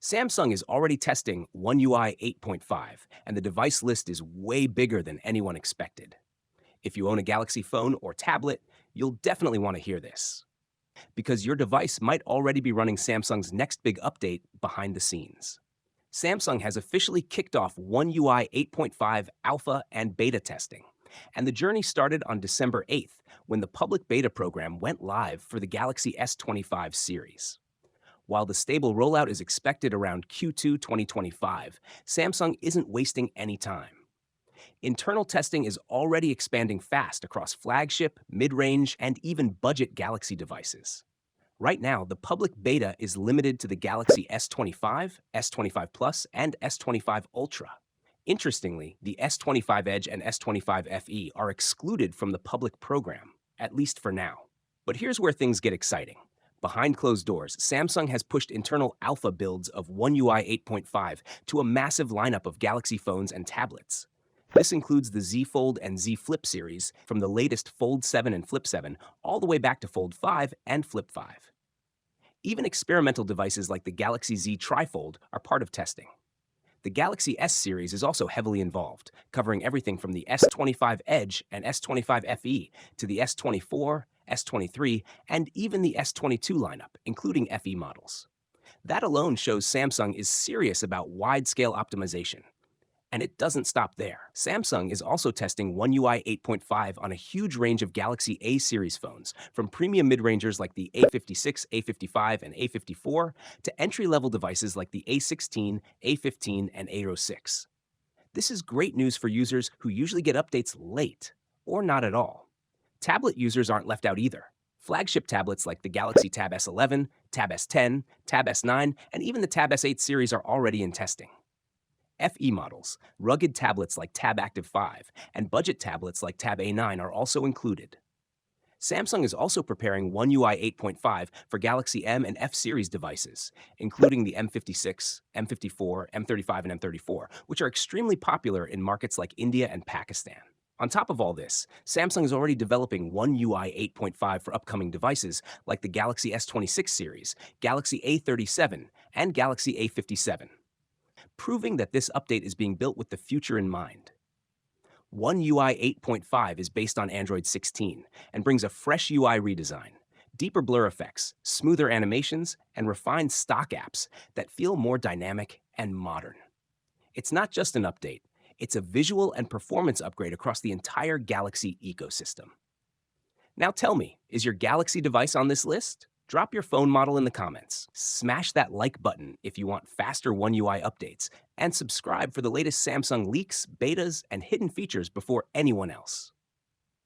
Samsung is already testing One UI 8.5, and the device list is way bigger than anyone expected. If you own a Galaxy phone or tablet, you'll definitely want to hear this, because your device might already be running Samsung's next big update behind the scenes. Samsung has officially kicked off One UI 8.5 alpha and beta testing, and the journey started on December 8th when the public beta program went live for the Galaxy S25 series. While the stable rollout is expected around Q2 2025, Samsung isn't wasting any time. Internal testing is already expanding fast across flagship, mid-range, and even budget Galaxy devices. Right now, the public beta is limited to the Galaxy S25, S25 Plus, and S25 Ultra. Interestingly, the S25 Edge and S25 FE are excluded from the public program, at least for now. But here's where things get exciting. Behind closed doors, Samsung has pushed internal alpha builds of One UI 8.5 to a massive lineup of Galaxy phones and tablets. This includes the Z Fold and Z Flip series, from the latest Fold 7 and Flip 7 all the way back to Fold 5 and Flip 5. Even experimental devices like the Galaxy Z Trifold are part of testing. The Galaxy S series is also heavily involved, covering everything from the S25 Edge and S25 FE to the S24, S23, and even the S22 lineup, including FE models. That alone shows Samsung is serious about wide-scale optimization. And it doesn't stop there. Samsung is also testing One UI 8.5 on a huge range of Galaxy A series phones, from premium mid-rangers like the A56, A55, and A54 to entry-level devices like the A16, A15, and A06. This is great news for users who usually get updates late, or not at all. Tablet users aren't left out either. Flagship tablets like the Galaxy Tab S11, Tab S10, Tab S9, and even the Tab S8 series are already in testing. FE models, rugged tablets like Tab Active 5, and budget tablets like Tab A9 are also included. Samsung is also preparing One UI 8.5 for Galaxy M and F series devices, including the M56, M54, M35, and M34, which are extremely popular in markets like India and Pakistan. On top of all this, Samsung is already developing One UI 8.5 for upcoming devices like the Galaxy S26 series, Galaxy A37, and Galaxy A57, proving that this update is being built with the future in mind. One UI 8.5 is based on Android 16 and brings a fresh UI redesign, deeper blur effects, smoother animations, and refined stock apps that feel more dynamic and modern. It's not just an update, it's a visual and performance upgrade across the entire Galaxy ecosystem. Now tell me, is your Galaxy device on this list? Drop your phone model in the comments. Smash that like button if you want faster One UI updates, and subscribe for the latest Samsung leaks, betas, and hidden features before anyone else.